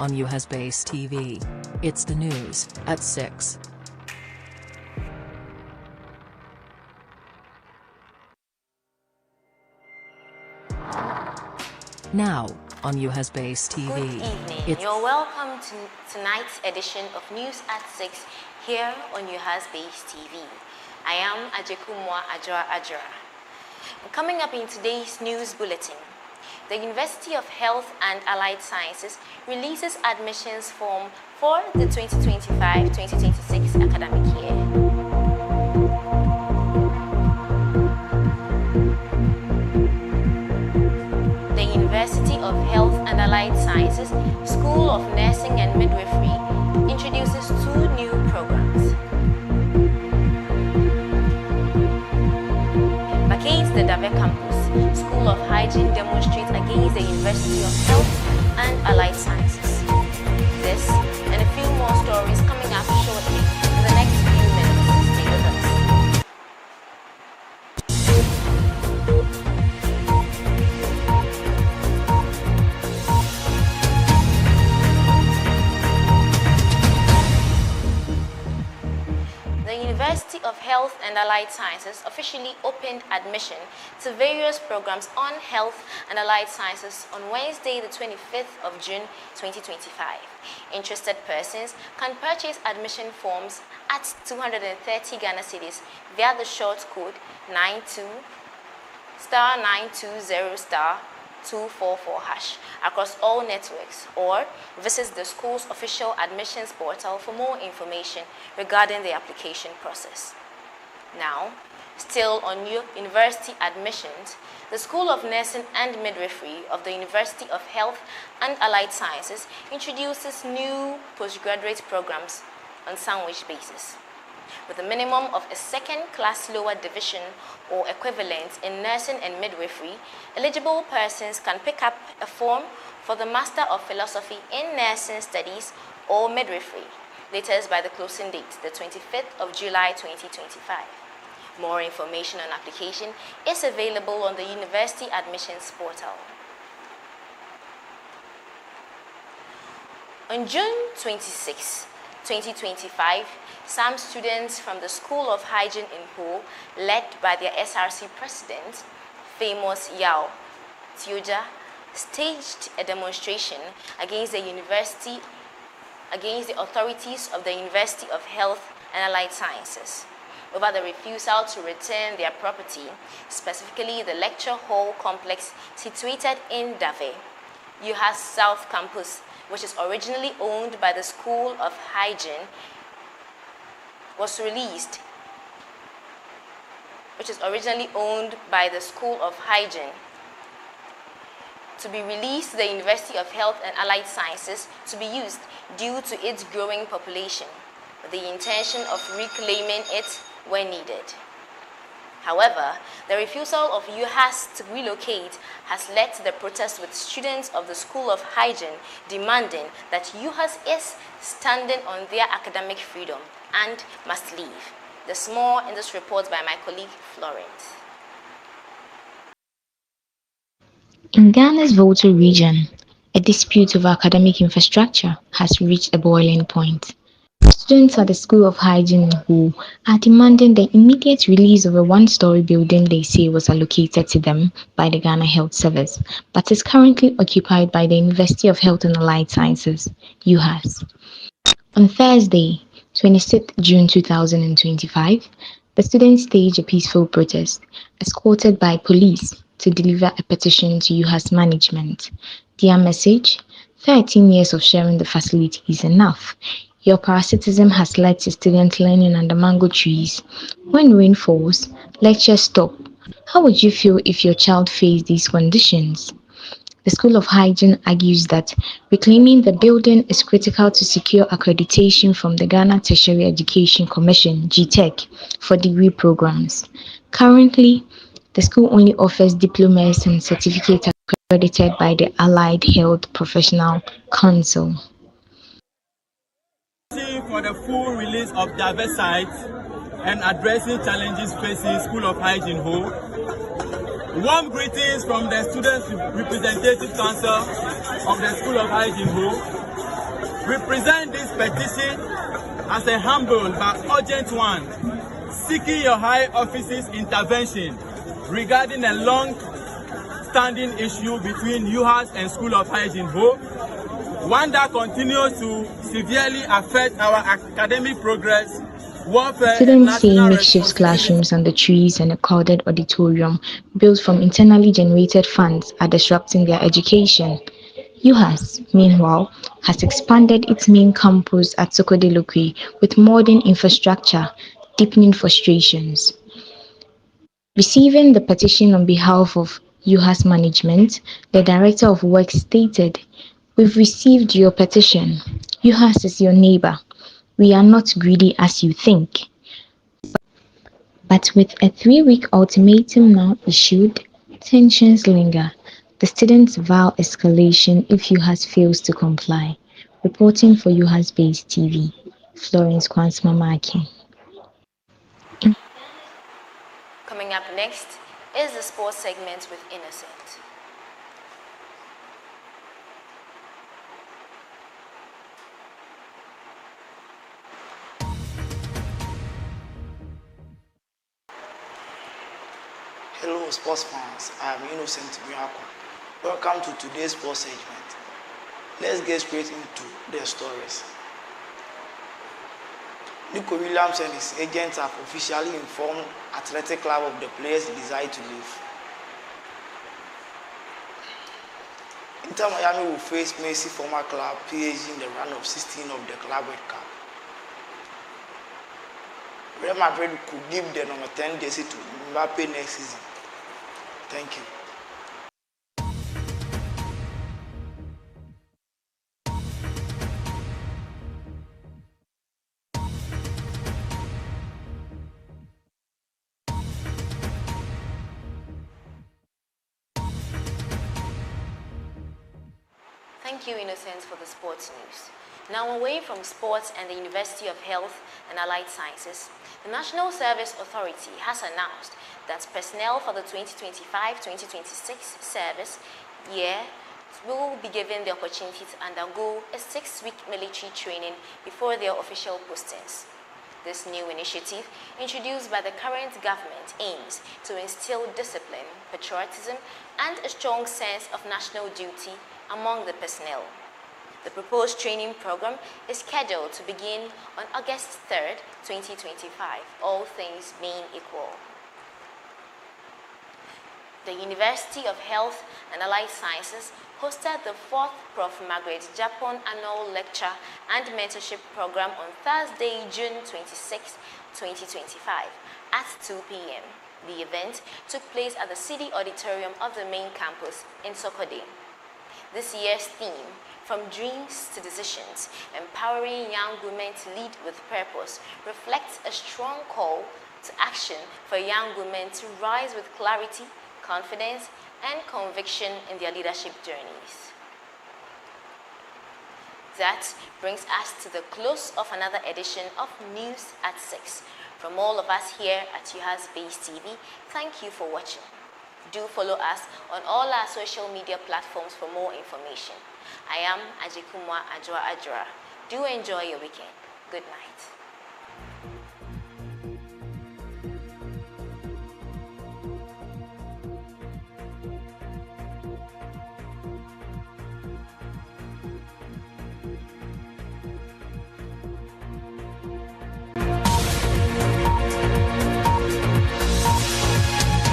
on UHAS Base TV. It's the news at 6. Now, on UHAS Base TV. Good evening. You're welcome to tonight's edition of News at 6 here on UHAS Base TV. I am Ajekumwa Ajra. Coming up in today's news bulletin, the University of Health and Allied Sciences releases admissions form for the 2025-2026 academic year. The University of Health and Allied Sciences School of Nursing and Midwifery introduces 2 new programs. Against the Trafalgar Campus School of Hygiene demonstrates against the University of Health and Allied Sciences. This and a few more stories coming up shortly in the next few minutes. Stay with us. The University of Health and Allied Sciences officially opened admission to various programs on health and allied sciences on Wednesday, the 25th of June 2025. Interested persons can purchase admission forms at 230 Ghana cedis via the short code 92*920*244# across all networks, or visit the school's official admissions portal for more information regarding the application process. Now, still on university admissions, the School of Nursing and Midwifery of the University of Health and Allied Sciences introduces new postgraduate programs on sandwich basis. With a minimum of a second-class lower division or equivalent in nursing and midwifery, eligible persons can pick up a form for the Master of Philosophy in Nursing Studies or Midwifery, latest by the closing date, the 25th of July 2025. More information on application is available on the University Admissions Portal. On June 26, 2025, some students from the School of Hygiene in Ho, led by their SRC president, famous Yao Tioja, staged a demonstration against the authorities of the University of Health and Allied Sciences over the refusal to return their property, specifically the lecture hall complex situated in Dave, UHAS South Campus, which is originally owned by the School of Hygiene, was released, to be released to the University of Health and Allied Sciences to be used due to its growing population, with the intention of reclaiming it when needed. However, the refusal of UHAS to relocate has led to the protest with students of the School of Hygiene demanding that UHAS is standing on their academic freedom and must leave. There's more in this report by my colleague Florence. In Ghana's Volta region, a dispute over academic infrastructure has reached a boiling point. Students at the School of Hygiene in Ho are demanding the immediate release of a 1-story building they say was allocated to them by the Ghana Health Service, but is currently occupied by the University of Health and Allied Sciences, UHAS. On Thursday, 26 June 2025, the students staged a peaceful protest, escorted by police, to deliver a petition to UHAS management. Their message: 13 years of sharing the facility is enough. Your parasitism has led to students learning under mango trees. When rain falls, lectures stop. How would you feel if your child faced these conditions? The School of Hygiene argues that reclaiming the building is critical to secure accreditation from the Ghana Tertiary Education Commission (GTEC) for degree programs. Currently, the school only offers diplomas and certificates accredited by the Allied Health Professional Council. For the full release of diverse sites and addressing challenges facing School of Hygiene Ho, Warm greetings from the Student Representative Council of the School of Hygiene Ho. We present this petition as a humble but urgent one, seeking your high office's intervention regarding a long-standing issue between UHAS and School of Hygiene Ho, one that continues to severely affect our academic progress. Students see makeshift classrooms under trees and a crowded auditorium built from internally generated funds are disrupting their education. UHAS, meanwhile, has expanded its main campus at Sokodelokwe with modern infrastructure, deepening frustrations. Receiving the petition on behalf of UHAS management, the Director of Works stated, "We've received your petition. UHAS is your neighbor. We are not greedy as you think." But with a 3-week ultimatum now issued, tensions linger. The students vow escalation if UHAS fails to comply. Reporting for UHAS Base TV, Florence Kwansmamaki. Coming up next is the sports segment with Innocent. Hello sports fans, I am Innocent Miracle. Welcome to today's sports segment. Let's get straight into the stories. Nico Williams and his agents have officially informed Athletic Club of the players' desire to leave. Inter Miami will face Messi former club PSG in the round of 16 of the Club World Cup. Real Madrid could give the number 10 jersey to Mbappe next season. Thank you. Thank you, Innocent, for the sports news. Now, away from sports and the University of Health and Allied Sciences, the National Service Authority has announced that personnel for the 2025-2026 service year will be given the opportunity to undergo a 6-week military training before their official postings. This new initiative, introduced by the current government, aims to instill discipline, patriotism, and a strong sense of national duty among the personnel. The proposed training program is scheduled to begin on August 3rd, 2025, all things being equal. The University of Health and Allied Sciences hosted the 4th Prof. Margaret Japan Annual Lecture and Mentorship Program on Thursday, June 26, 2025 at 2 p.m. The event took place at the City Auditorium of the main campus in Sokode. This year's theme, From Dreams to Decisions, Empowering Young Women to Lead with Purpose, reflects a strong call to action for young women to rise with clarity, confidence, and conviction in their leadership journeys. That brings us to the close of another edition of News at 6. From all of us here at UHAS Base TV, thank you for watching. Do follow us on all our social media platforms for more information. I am Ajikumwa Ajwa Ajwa. Do enjoy your weekend. Good night.